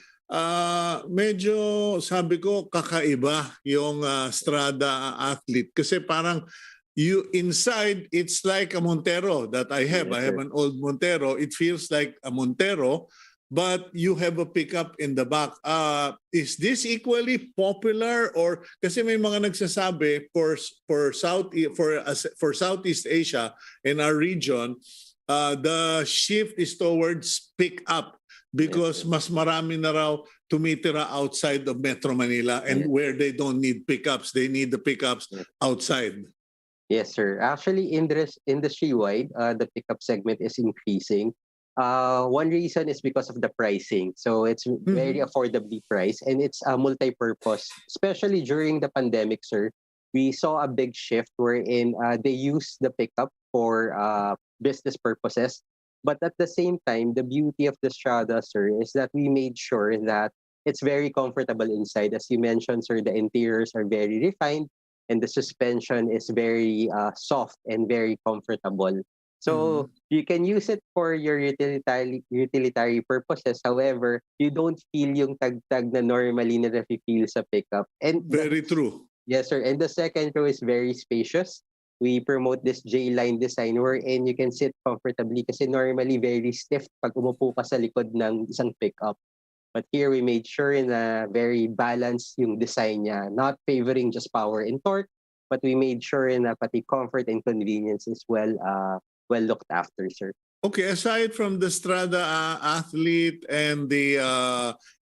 medyo sabi ko kakaiba yung Strada Athlete kasi parang inside, it's like a Montero that I have. Yes, I have an old Montero. It feels like a Montero, but you have a pickup in the back. Is this equally popular, or kasi may mga nagsasabi for Southeast Asia in our region, the shift is towards pickup because mas marami na raw tumitira outside of Metro Manila, and where they don't need pickups, they need the pickups outside. Yes, sir. Actually, industry-wide, the pickup segment is increasing. One reason is because of the pricing. So it's very affordably priced, and it's multi-purpose. Especially during the pandemic, sir, we saw a big shift wherein they use the pickup for business purposes. But at the same time, the beauty of the Strada, sir, is that we made sure that it's very comfortable inside. As you mentioned, sir, the interiors are very refined, and the suspension is very soft and very comfortable. So you can use it for your utilitarian purposes. However, you don't feel yung tagtag na normally na nafe-feel sa pickup. And Very true. yes, sir. And the second row is very spacious. We promote this J-line design wherein you can sit comfortably kasi normally very stiff pag umupo ka sa likod ng isang pickup. But here we made sure na very balanced yung design niya, not favoring just power and torque, but we made sure na pati comfort and convenience is well looked after, sir. Okay, aside from the Strada Athlete and the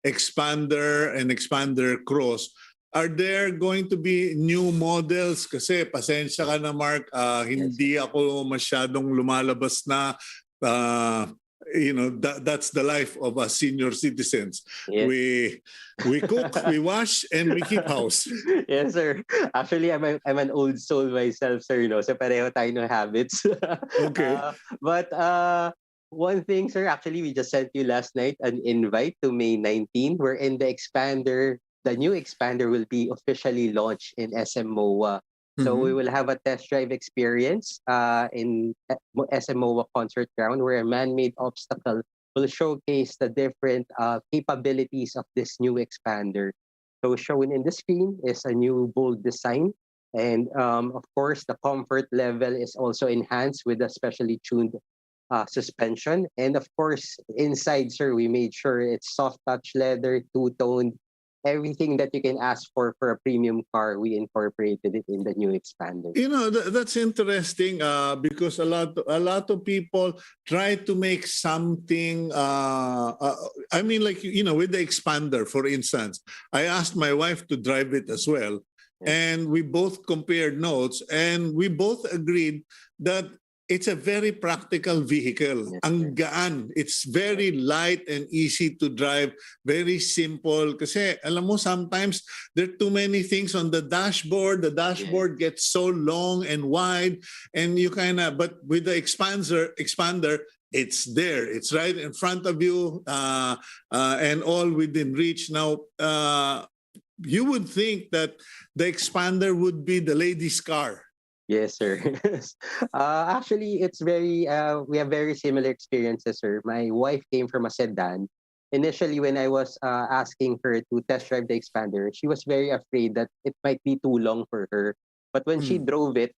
Expander and Expander Cross, are there going to be new models? Kasi pasensya ka na, Mark, hindi ako masyadong lumalabas na. That's the life of us senior citizens. Yes. We cook, we wash, and we keep house. Yes, sir. Actually, I'm an old soul myself, sir. So pareho tayo ng habits. Okay. But one thing, sir, actually, we just sent you last night an invite to May 19, wherein the new Expander will be officially launched in SM MOA. So we will have a test drive experience in SM MOA Concert Ground where a man-made obstacle will showcase the different capabilities of this new Expander. So shown in the screen is a new bold design. And of course, the comfort level is also enhanced with a specially tuned suspension. And of course, inside, sir, we made sure it's soft touch leather, two-toned. Everything that you can ask for a premium car, we incorporated it in the new Expander. That's interesting because a lot of people try to make something. With the Expander, for instance, I asked my wife to drive it as well, and we both compared notes, and we both agreed that it's a very practical vehicle. Yes, Ang gaan. It's very light and easy to drive. Very simple. Kasi, alam mo, sometimes there are too many things on the dashboard. The dashboard gets so long and wide. And you but with the Expander, it's there. It's right in front of you and all within reach. Now, you would think that the Expander would be the ladies' car. Yes, sir. Actually, it's very, we have very similar experiences, sir. My wife came from a sedan. Initially, when I was asking her to test drive the Expander, she was very afraid that it might be too long for her. But when she drove it,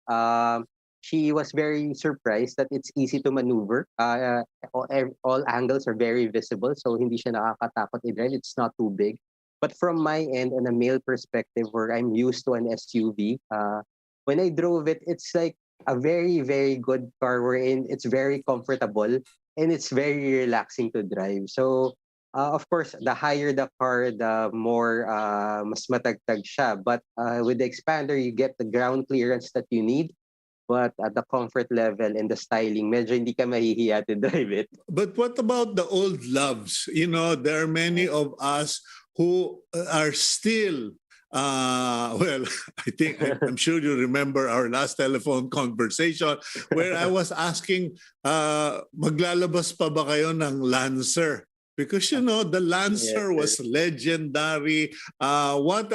she was very surprised that it's easy to maneuver. All angles are very visible, so hindi siya nakakatakot i-drive. It's not too big. But from my end, on a male perspective, where I'm used to an SUV, when I drove it, it's like a very, very good car wherein it's very comfortable and it's very relaxing to drive. So, of course, the higher the car, the more mas matagtag siya. But with the Expander, you get the ground clearance that you need. But at the comfort level and the styling, medyo hindi ka mahihiya to drive it. But what about the old loves? There are many of us who are still I'm sure you remember our last telephone conversation where I was asking, maglalabas pa ba kayo ng Lancer? Because the Lancer was legendary. What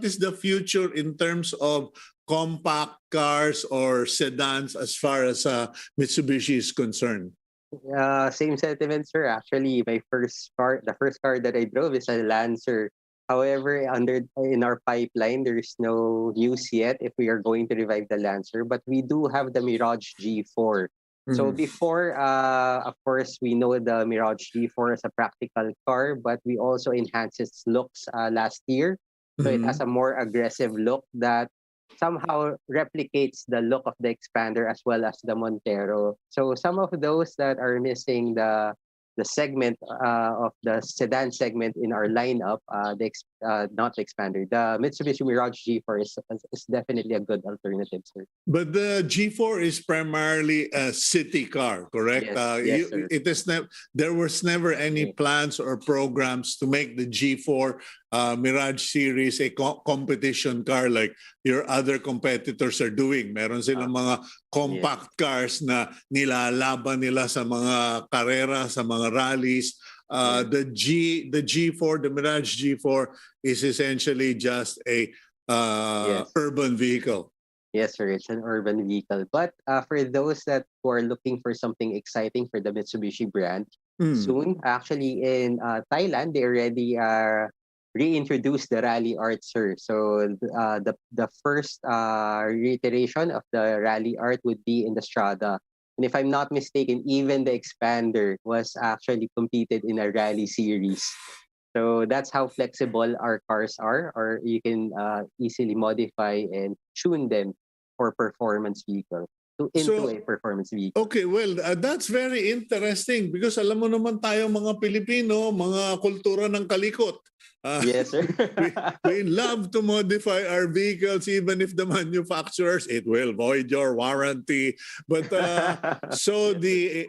is the future in terms of compact cars or sedans as far as Mitsubishi is concerned? Same sentiment, sir. Actually, the first car that I drove is a Lancer. However, in our pipeline, there is no news yet if we are going to revive the Lancer, but we do have the Mirage G4. So before, of course, we know the Mirage G4 is a practical car, but we also enhanced its looks last year. So it has a more aggressive look that somehow replicates the look of the Expander as well as the Montero. So some of those that are missing the segment of the sedan segment in our lineup, not the Expander, the Mitsubishi Mirage G4 is definitely a good alternative, sir. But the G4 is primarily a city car, correct? Yes, sir. There was never any plans or programs to make the G4 Mirage series a competition car like your other competitors are doing. Meron silang mga compact cars na nilalaban nila sa mga karera, sa mga rallies. The G4, the Mirage G4 is essentially just a urban vehicle. Yes, sir. It's an urban vehicle. But for those that who are looking for something exciting for the Mitsubishi brand, soon, actually in Thailand, they already reintroduced the Rally Art, sir. So the first reiteration of the Rally Art would be in the Strada. And if I'm not mistaken, even the Expander was actually competed in a rally series. So that's how flexible our cars are, or you can easily modify and tune them for performance vehicle into a performance vehicle. Okay, well, that's very interesting because alam mo naman tayo mga Pilipino, mga kultura ng kalikot. Yes, sir. we love to modify our vehicles even if the manufacturers, it will void your warranty. But so the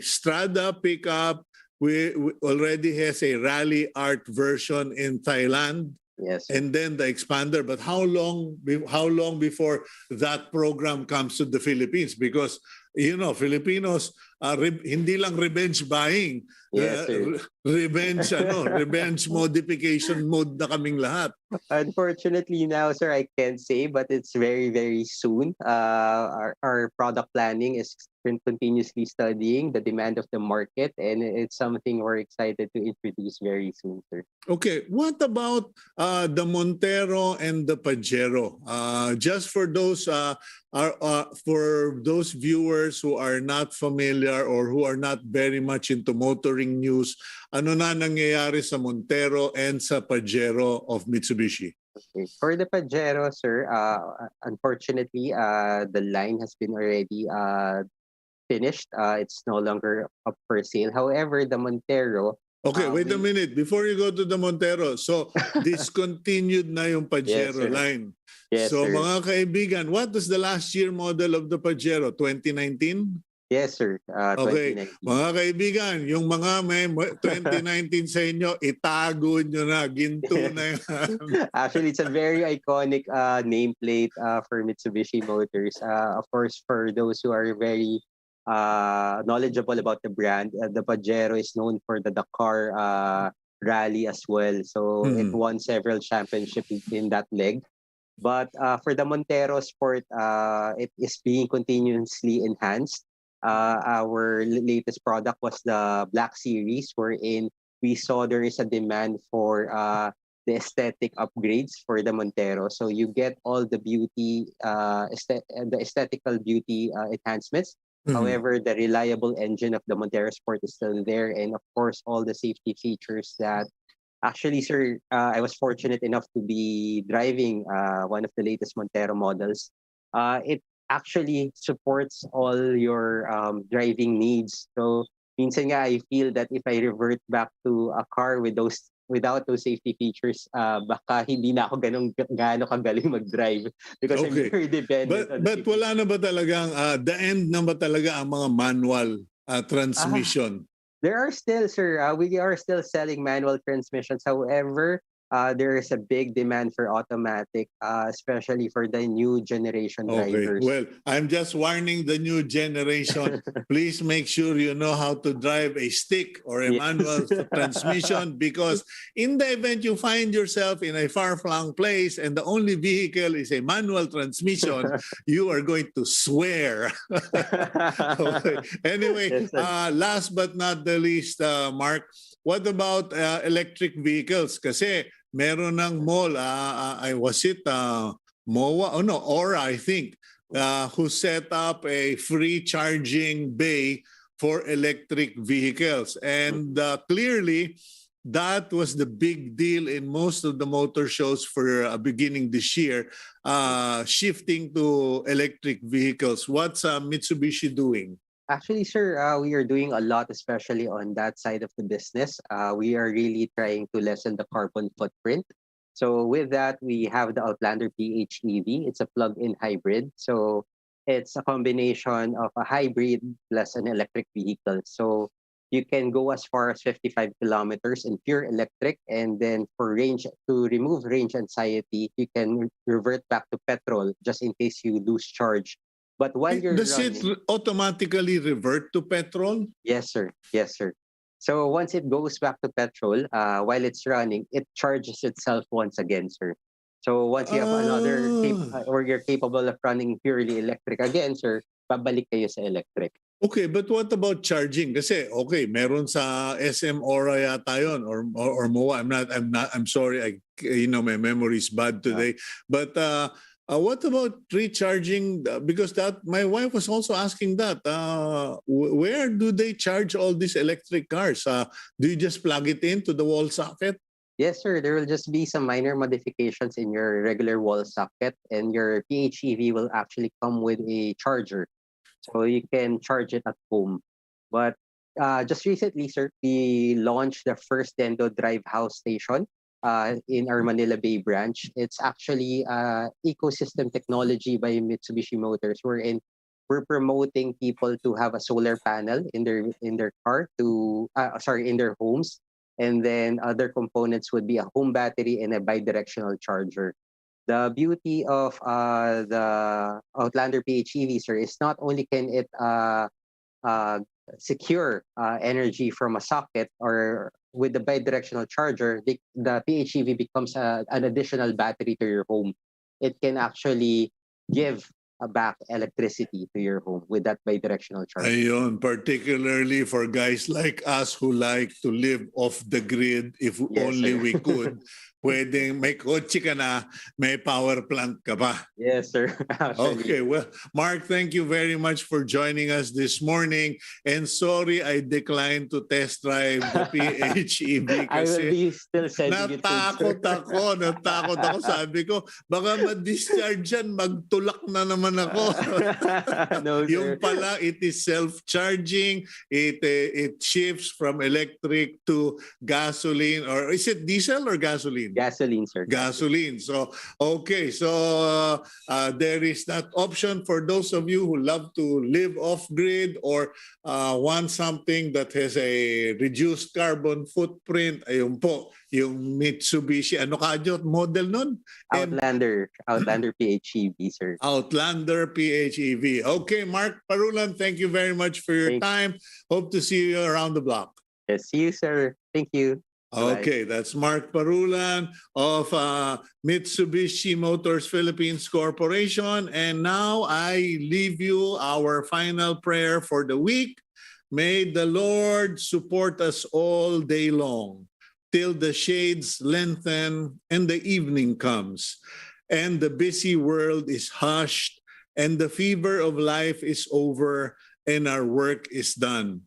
Strada pickup we already has a Rally Art version in Thailand. Yes, sir. And then the Expander. But how long before that program comes to the Philippines? Because Filipinos hindi lang revenge buying, Yes, sir. revenge modification mode na kaming lahat. Unfortunately now, sir, I can't say, but it's very, very soon. Our product planning is continuously studying the demand of the market, and it's something we're excited to introduce very soon, sir. Okay, what about the Montero and the Pajero? Just for those viewers who are not familiar or who are not very much into motoring news, ano na nangyayari sa Montero and sa Pajero of Mitsubishi? Okay. For the Pajero, sir, unfortunately, the line has been already finished. It's no longer up for sale. However, the Montero. Okay, wait a minute. Before you go to the Montero, so discontinued na yung Pajero line. Yes, so sir. mga kaibigan, what was the last year model of the Pajero? 2019? Yes, sir. Okay, 2019. mga kaibigan, yung mga may 2019 sa inyo, itago nyo na, ginto na yan. Actually, it's a very iconic nameplate for Mitsubishi Motors. Of course, for those who are very knowledgeable about the brand, the Pajero is known for the Dakar rally as well. So it won several championships in that leg. But for the Montero Sport, it is being continuously enhanced. Our latest product was the Black Series, wherein we saw there is a demand for the aesthetic upgrades for the Montero. So you get all the beauty, the aesthetical beauty enhancements. However, the reliable engine of the Montero Sport is still there, and of course, all the safety features that. Actually, sir, I was fortunate enough to be driving one of the latest Montero models. It actually supports all your driving needs. So, minsan nga, I feel that if I revert back to a car without those safety features, baka hindi na ako gaano kagaling mag-drive because I'm very dependent. But wala na ba talagang, the end na ba talaga ang mga manual transmission? There are still, sir, we are still selling manual transmissions. However, there is a big demand for automatic, especially for the new generation drivers. Well, I'm just warning the new generation. Please make sure you know how to drive a stick or a manual transmission, because in the event you find yourself in a far-flung place and the only vehicle is a manual transmission, you are going to swear. Okay. Anyway, last but not the least, Mark, what about electric vehicles? Kasi meron ng mall, was it MOA? Oh no, Aura, I think, who set up a free charging bay for electric vehicles. And clearly, that was the big deal in most of the motor shows for beginning this year, shifting to electric vehicles. What's Mitsubishi doing? Actually, sir, we are doing a lot, especially on that side of the business. We are really trying to lessen the carbon footprint. So with that, we have the Outlander PHEV. It's a plug-in hybrid. So it's a combination of a hybrid plus an electric vehicle. So you can go as far as 55 kilometers in pure electric. And then for range, to remove range anxiety, you can revert back to petrol just in case you lose charge. But while you're Does running, it automatically revert to petrol? Yes, sir. Yes, sir. So once it goes back to petrol, while it's running, it charges itself once again, sir. So once you have another, Ah. or you're capable of running purely electric again, sir, babalik kayo sa electric. Okay, but what about charging? Kasi okay, meron sa SM Aura yata yun or MOA. I'm sorry. My memory is bad today. But what about recharging? Because that my wife was also asking that. Where do they charge all these electric cars? Do you just plug it into the wall socket? Yes, sir. There will just be some minor modifications in your regular wall socket, and your PHEV will actually come with a charger. So you can charge it at home. But just recently, sir, we launched the first Dendo Drive House station in our Manila Bay branch. It's actually ecosystem technology by Mitsubishi Motors, wherein we're promoting people to have a solar panel in their car in their homes. And then other components would be a home battery and a bidirectional charger. The beauty of the Outlander PHEV, sir, is not only can it secure energy from a socket, or with the bidirectional charger, the PHEV becomes an additional battery to your home. It can actually give back electricity to your home with that bidirectional charger. Ayun, particularly for guys like us who like to live off the grid, if Yes, only sir. we could. Pwedeng may kotse ka na, may power plant ka pa. Yes, sir. Actually. Okay, well, Mark, thank you very much for joining us this morning. And sorry, I declined to test drive the PHEV I will kasi be still sending it to natakot ako. Sabi ko, baka ma-discharge yan, magtulak na naman ako. No, sir. Yung pala, it is self-charging. It shifts from electric to gasoline. Or is it diesel or gasoline? Gasoline, sir. Gasoline. So, okay. So, there is that option for those of you who love to live off-grid or want something that has a reduced carbon footprint. Ayun po, yung Mitsubishi. Ano kadyo model nun? Outlander PHEV, sir. Outlander PHEV. Okay, Mark Parulan, thank you very much for your time. Hope to see you around the block. Yes, see you, sir. Thank you. Bye-bye. Okay, that's Mark Parulan of Mitsubishi Motors Philippines Corporation. And now I leave you our final prayer for the week. May the Lord support us all day long, till the shades lengthen and the evening comes, and the busy world is hushed, and the fever of life is over, and our work is done.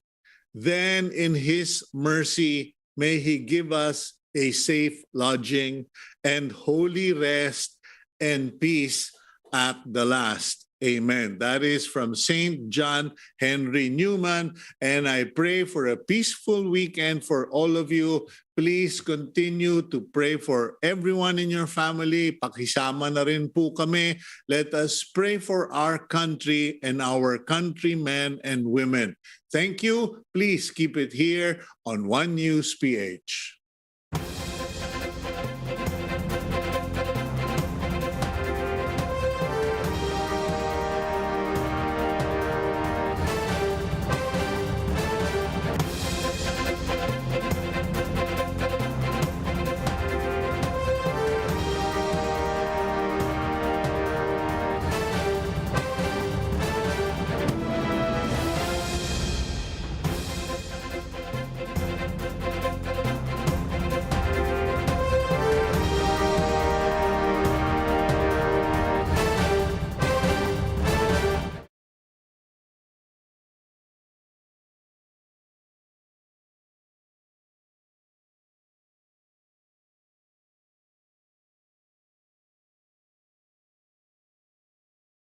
Then in His mercy, may He give us a safe lodging and holy rest and peace at the last. Amen. That is from St. John Henry Newman. And I pray for a peaceful weekend for all of you. Please continue to pray for everyone in your family. Pakisama na rin po kami. Let us pray for our country and our countrymen and women. Thank you. Please keep it here on One News PH.